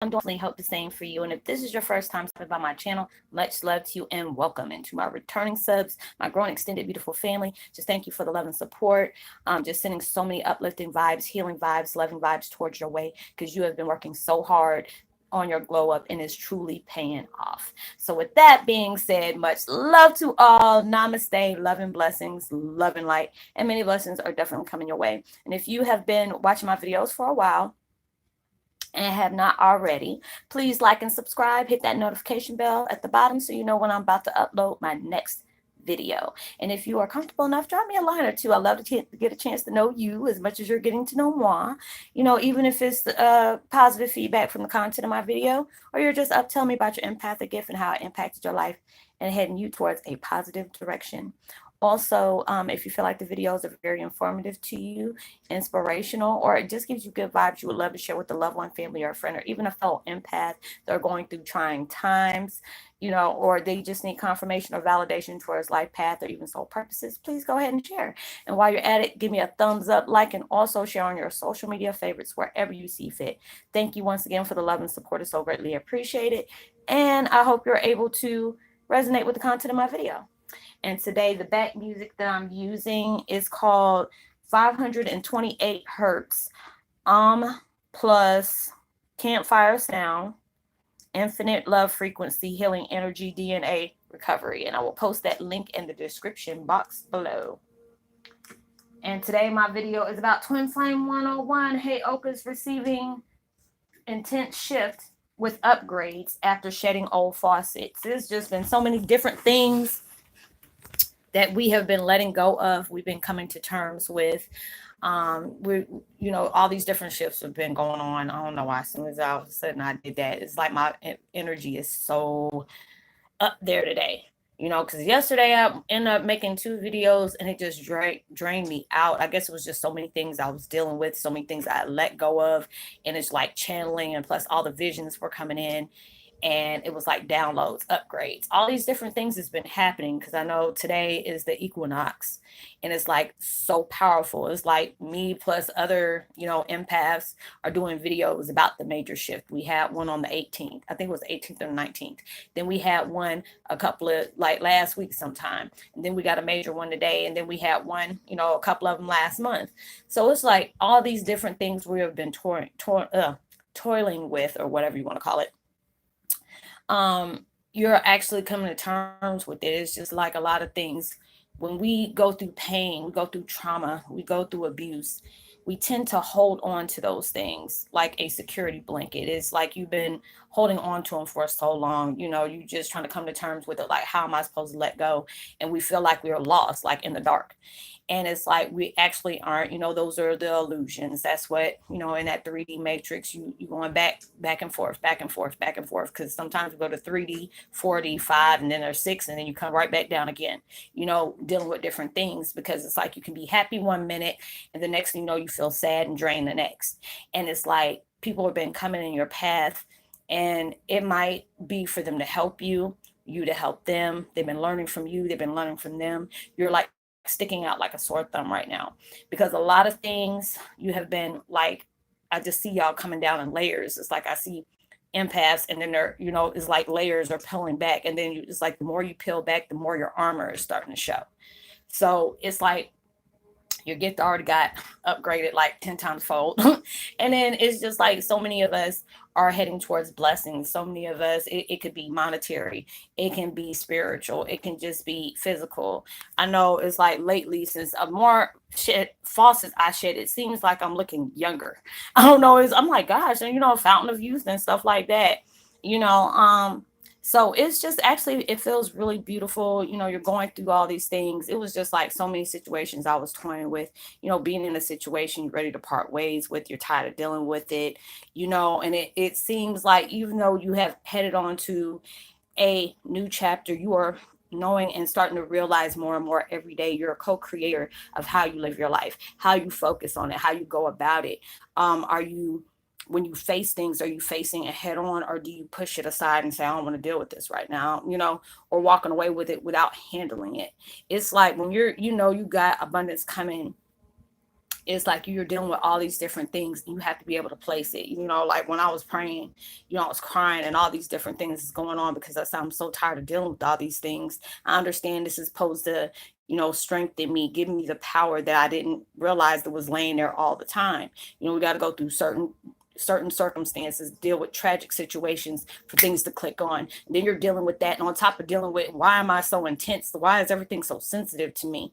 I'm definitely hope the same for you. And if this is your first time stopping by my channel, much love to you and welcome. And to my returning subs, my growing extended beautiful family, just thank you for the love and support. Just sending so many uplifting vibes, healing vibes, loving vibes towards your way, because you have been working so hard on your glow up and is truly paying off. So with that being said, much love to all. Namaste, love and blessings, love and light, and many blessings are definitely coming your way. And if you have been watching my videos for a while and have not already, please like and subscribe. Hit that notification bell at the bottom so you know when I'm about to upload my next video. And if you are comfortable enough, drop me a line or two. I love to get a chance to know you as much as you're getting to know moi. Even if it's positive feedback from the content of my video, or you're just up telling me about your empathic gift and how it impacted your life and heading you towards a positive direction. Also, if you feel like the videos are very informative to you, inspirational, or it just gives you good vibes, you would love to share with a loved one, family, or a friend, or even a fellow empath that are going through trying times, or they just need confirmation or validation towards life path or even soul purposes, please go ahead and share. And while you're at it, give me a thumbs up, like, and also share on your social media favorites wherever you see fit. Thank you once again for the love and support. It's so greatly appreciated. And I hope you're able to resonate with the content of my video. And today, the back music that I'm using is called 528 Hertz plus Campfire Sound, Infinite Love Frequency, Healing Energy, DNA Recovery. And I will post that link in the description box below. And today, my video is about Twin Flame 101. Heyoka's receiving intense shift with upgrades after shedding old faucets. There's just been so many different things that we have been letting go of, we've been coming to terms with. All these different shifts have been going on. I don't know why. As soon as all of a sudden I did that, it's like my energy is so up there today. Because yesterday I ended up making 2 videos and it just drained me out. I guess it was just so many things I was dealing with, so many things I let go of, and it's like channeling, and plus all the visions were coming in, and it was like downloads, upgrades, all these different things has been happening, because I know today is the equinox, and it's like so powerful. It's like me plus other empaths are doing videos about the major shift. We had one on the 18th, I think it was the 18th or 19th. Then we had one a couple of like last week sometime, and then we got a major one today, and then we had one a couple of them last month. So it's like all these different things we have been toiling with, or whatever you want to call it. You're actually coming to terms with it. It's just like a lot of things. When we go through pain, we go through trauma, we go through abuse, we tend to hold on to those things like a security blanket. It's like you've been holding on to them for so long. You just trying to come to terms with it. Like, how am I supposed to let go? And we feel like we're lost, like in the dark. And it's like we actually aren't. Those are the illusions. That's what in that 3D matrix, you going back and forth, back and forth, back and forth, because sometimes we go to 3D, 4D, 5, and then there's 6, and then you come right back down again, dealing with different things, because it's like you can be happy one minute and the next thing you feel sad and drained the next. And it's like people have been coming in your path, and it might be for them to help you to help them. They've been learning from you, they've been learning from them. You're like sticking out like a sore thumb right now, because a lot of things you have been like, I just see y'all coming down in layers. It's like I see empaths, and then they're it's like layers are peeling back, and then it's like the more you peel back, the more your armor is starting to show. So it's like your gift already got upgraded like 10 times fold. And then it's just like so many of us are heading towards blessings. So many of us, it could be monetary, it can be spiritual, it can just be physical. I know it's like lately, since more faucets I shed, it seems like I'm looking younger. I don't know, I'm like, gosh, and fountain of youth and stuff like that. you know um so it's just actually, it feels really beautiful. You're going through all these things. It was just like so many situations I was toying with, being in a situation you're ready to part ways with, you're tired of dealing with it, and it seems like even though you have headed on to a new chapter, you are knowing and starting to realize more and more every day you're a co-creator of how you live your life, how you focus on it, how you go about it. Are you, when you face things, are you facing it head on, or do you push it aside and say, I don't want to deal with this right now, or walking away with it without handling it? It's like when you got abundance coming It's like you're dealing with all these different things. You have to be able to place it. Like when I was praying, I was crying and all these different things is going on because I'm so tired of dealing with all these things. I understand this is supposed to, strengthen me, give me the power that I didn't realize that was laying there all the time. We got to go through certain circumstances, deal with tragic situations for things to click on. And then you're dealing with that. And on top of dealing with why am I so intense? Why is everything so sensitive to me?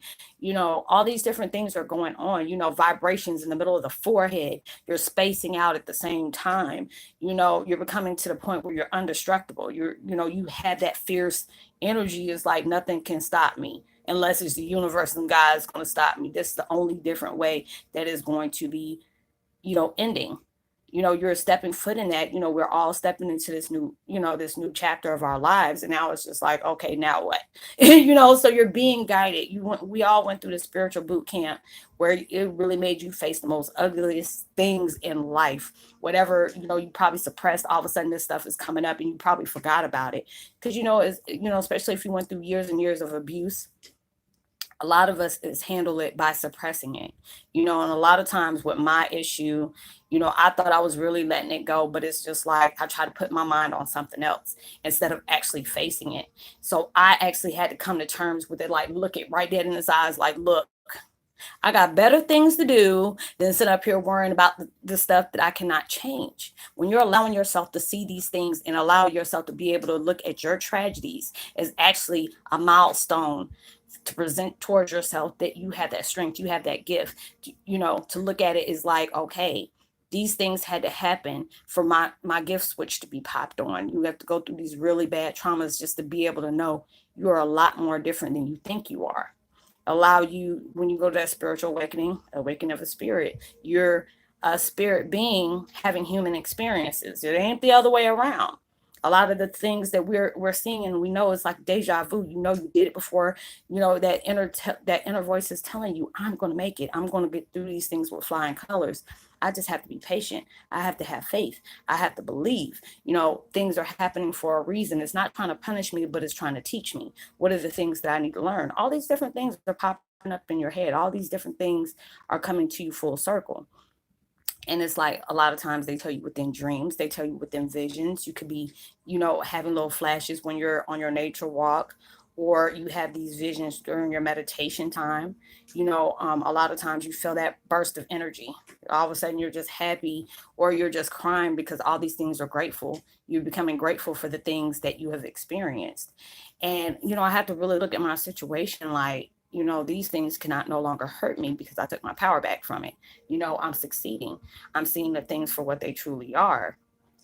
All these different things are going on, vibrations in the middle of the forehead. You're spacing out at the same time. You're becoming to the point where you're indestructible. You have that fierce energy. Is like nothing can stop me unless it's the universe and God is going to stop me. This is the only different way that is going to be, ending. You're stepping foot in that. We're all stepping into this new chapter of our lives, and now it's just like, okay, now what? So you're being guided. We all went through the spiritual boot camp where it really made you face the most ugliest things in life. Whatever, you probably suppressed, all of a sudden this stuff is coming up and you probably forgot about it. Because especially if you went through years and years of abuse, a lot of us is handle it by suppressing it, and a lot of times with my issue, I thought I was really letting it go, but it's just like I try to put my mind on something else instead of actually facing it. So I actually had to come to terms with it, like look it right dead in his eyes, like, look, I got better things to do than sit up here worrying about the stuff that I cannot change. When you're allowing yourself to see these things and allow yourself to be able to look at your tragedies as actually a milestone to present towards yourself, that you have that strength, you have that gift, to look at it is like, okay, these things had to happen for my gift switch to be popped on. You have to go through these really bad traumas just to be able to know you're a lot more different than you think you are. Allow you, when you go to that spiritual awakening of a spirit, you're a spirit being having human experiences. It ain't the other way around. A lot of the things that we're seeing and we know it's like deja vu. You did it before. That inner voice is telling you, I'm going to make it. I'm going to get through these things with flying colors. I just have to be patient. I have to have faith. I have to believe. Things are happening for a reason. It's not trying to punish me, but it's trying to teach me. What are the things that I need to learn? All these different things are popping up in your head. All these different things are coming to you full circle. And it's like a lot of times they tell you within dreams, they tell you within visions. You could be, having little flashes when you're on your nature walk, or you have these visions during your meditation time. A lot of times you feel that burst of energy. All of a sudden you're just happy, or you're just crying because all these things are grateful. You're becoming grateful for the things that you have experienced. And, I have to really look at my situation like, these things cannot no longer hurt me because I took my power back from it. I'm succeeding. I'm seeing the things for what they truly are,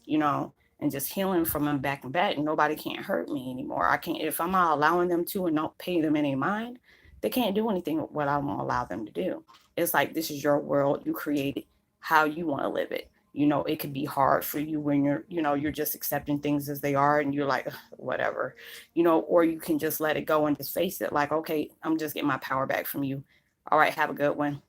you know, and just healing from them back and back. Nobody can't hurt me anymore. I can't, if I'm not allowing them to and don't pay them any mind, they can't do anything with what I won't allow them to do. It's like, this is your world. You create it how you want to live it. It could be hard for you when you're just accepting things as they are and you're like, whatever, or you can just let it go and just face it like, okay, I'm just getting my power back from you. All right, have a good one.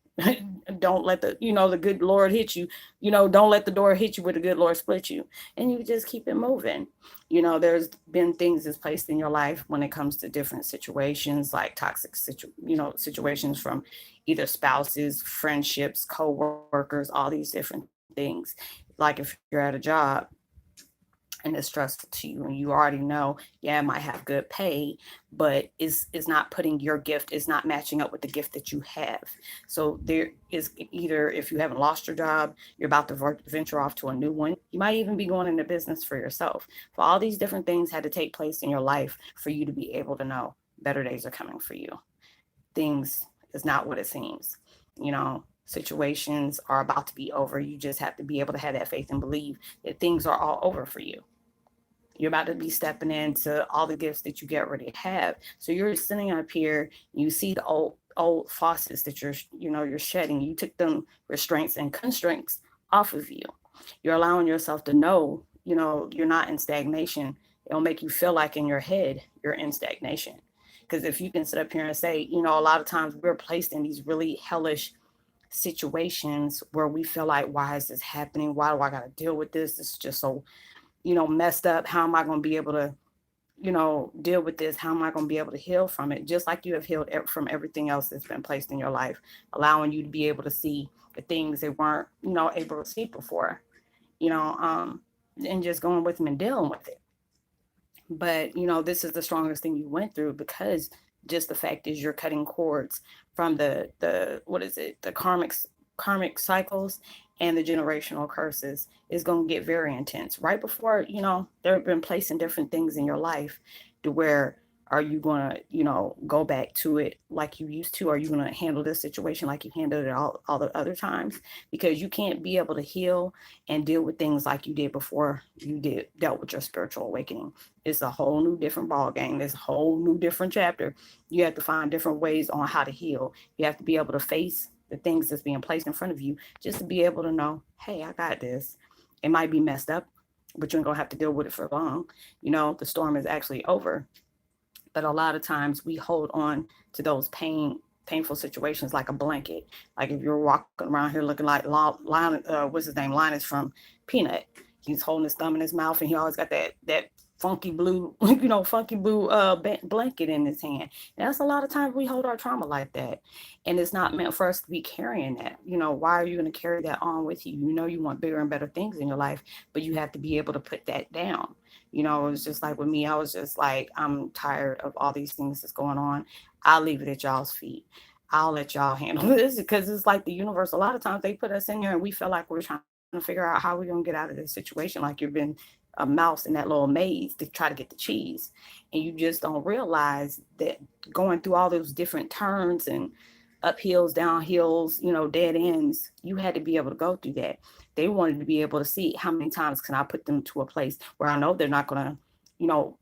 Don't let the good Lord hit you. Don't let the door hit you with the good Lord split you. And you just keep it moving. There's been things that's placed in your life when it comes to different situations, like toxic situations from either spouses, friendships, co-workers, all these different things. Like if you're at a job and it's stressful to you and you already know, yeah, it might have good pay, but is not putting your gift, is not matching up with the gift that you have. So there is, either if you haven't lost your job, you're about to venture off to a new one. You might even be going into business for yourself. For all these different things had to take place in your life for you to be able to know better days are coming for you. Things is not what it seems. Situations are about to be over. You just have to be able to have that faith and believe that things are all over for you. You're about to be stepping into all the gifts that you get ready to have. So you're sitting up here, you see the old faucets that you're shedding. You took them restraints and constraints off of you. You're allowing yourself to know, you're not in stagnation. It'll make you feel like in your head you're in stagnation. Because if you can sit up here and say, a lot of times we're placed in these really hellish situations where we feel like, why is this happening? Why do I got to deal with this? It's just so, messed up. How am I going to be able to, deal with this? How am I going to be able to heal from it? Just like you have healed from everything else that's been placed in your life, allowing you to be able to see the things they weren't, able to see before, you know, um, and just going with them and dealing with it. But this is the strongest thing you went through, because just the fact is you're cutting cords from the what is it, the karmic cycles and the generational curses is going to get very intense right before they've been placing different things in your life, to where are you going to go back to it like you used to? Are you going to handle this situation like you handled it all the other times? Because you can't be able to heal and deal with things like you did before you dealt with your spiritual awakening. It's a whole new different ball game. There's a whole new different chapter. You have to find different ways on how to heal. You have to be able to face the things that's being placed in front of you, just to be able to know, hey, I got this. It might be messed up, but you ain't gonna have to deal with it for long. The storm is actually over. But a lot of times we hold on to those painful situations like a blanket. Like if you're walking around here looking like what's his name, Linus from Peanut. He's holding his thumb in his mouth, and he always got that funky blue, funky blue blanket in his hand. And that's a lot of times we hold our trauma like that, and it's not meant for us to be carrying that. Why are you going to carry that on with you? You want bigger and better things in your life, but you have to be able to put that down. It was just like with me, I was just like, I'm tired of all these things that's going on. I'll leave it at y'all's feet. I'll let y'all handle this, because it's like the universe. A lot of times they put us in there and we feel like we're trying to figure out how we're going to get out of this situation. Like you've been a mouse in that little maze to try to get the cheese. And you just don't realize that going through all those different turns and uphills, downhills, dead ends, you had to be able to go through that. They wanted to be able to see how many times can I put them to a place where I know they're not going to, you know,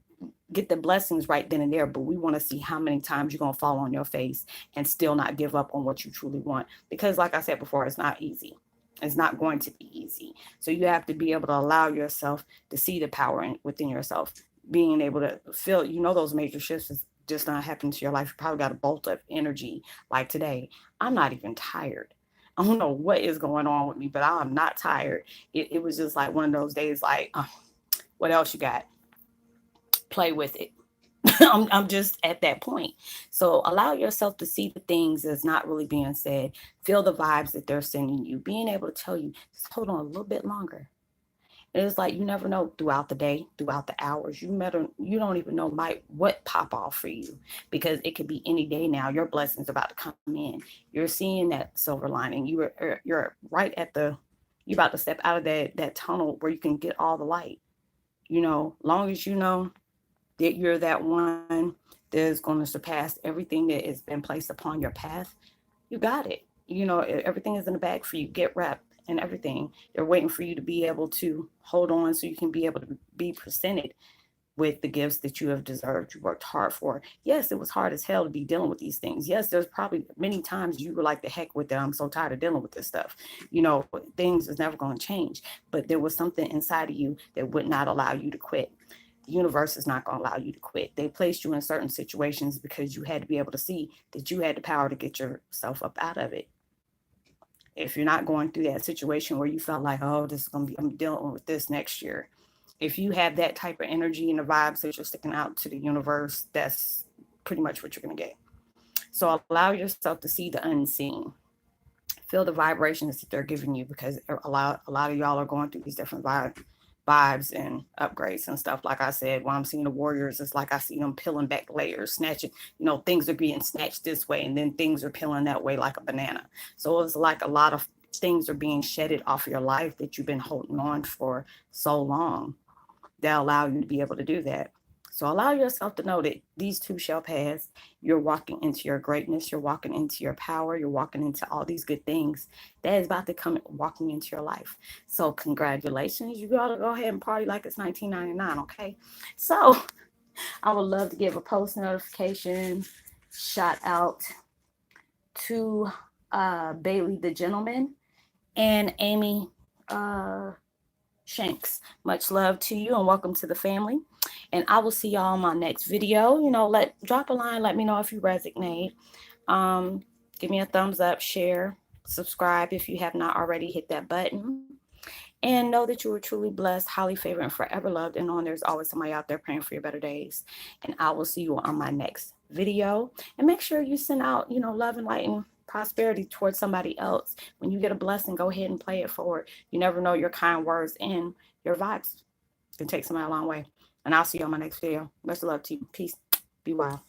get the blessings right then and there, but we want to see how many times you're going to fall on your face and still not give up on what you truly want. Because like I said before, it's not easy. It's not going to be easy. So you have to be able to allow yourself to see the power within yourself, being able to feel, those major shifts is just not happening to your life. You probably got a bolt of energy. Like today, I'm not even tired. I don't know what is going on with me, but I'm not tired. It was just like one of those days, like, what else you got? Play with it. I'm just at that point. So allow yourself to see the things that's not really being said. Feel the vibes that they're sending you. Being able to tell you, just hold on a little bit longer. It's like you never know throughout the day, throughout the hours. You don't even know what pop off for you, because it could be any day now. Your blessings about to come in. You're seeing that silver lining. You're right at you're about to step out of that tunnel where you can get all the light. Long as you know that you're that one that's going to surpass everything that has been placed upon your path, you got it. Everything is in the bag for you. Get wrapped and everything. They're waiting for you to be able to hold on so you can be able to be presented with the gifts that you have deserved, you worked hard for. Yes, it was hard as hell to be dealing with these things. Yes, there's probably many times you were like, the heck with it. I'm so tired of dealing with this stuff. Things is never going to change. But there was something inside of you that would not allow you to quit. The universe is not going to allow you to quit. They placed you in certain situations because you had to be able to see that you had the power to get yourself up out of it. If you're not going through that situation where you felt like, oh, this is going to be, I'm dealing with this next year. If you have that type of energy and the vibes that you're sticking out to the universe, that's pretty much what you're going to get. So allow yourself to see the unseen. Feel the vibrations that they're giving you, because a lot of y'all are going through these different vibes and upgrades and stuff. Like I said, when I'm seeing the warriors, it's like I see them peeling back layers, snatching, things are being snatched this way and then things are peeling that way like a banana. So it's like a lot of things are being shedded off your life that you've been holding on for so long, that allow you to be able to do that. So allow yourself to know that these too shall pass. You're walking into your greatness. You're walking into your power. You're walking into all these good things that is about to come walking into your life. So congratulations. You got to go ahead and party like it's 1999, okay? So I would love to give a post notification shout out to Bailey the Gentleman and Amy Shanks. Much love to you and welcome to the family. And I will see y'all in my next video. Drop a line, let me know if you resonate. Give me a thumbs up, share, subscribe if you have not already, hit that button. And know that you are truly blessed, highly favored, and forever loved. And knowing there's always somebody out there praying for your better days. And I will see you on my next video. And make sure you send out, love and light and prosperity towards somebody else. When you get a blessing, go ahead and play it forward. You never know, your kind words and your vibes can take somebody a long way. And I'll see you on my next video. Best of love to you. Peace. Be wild.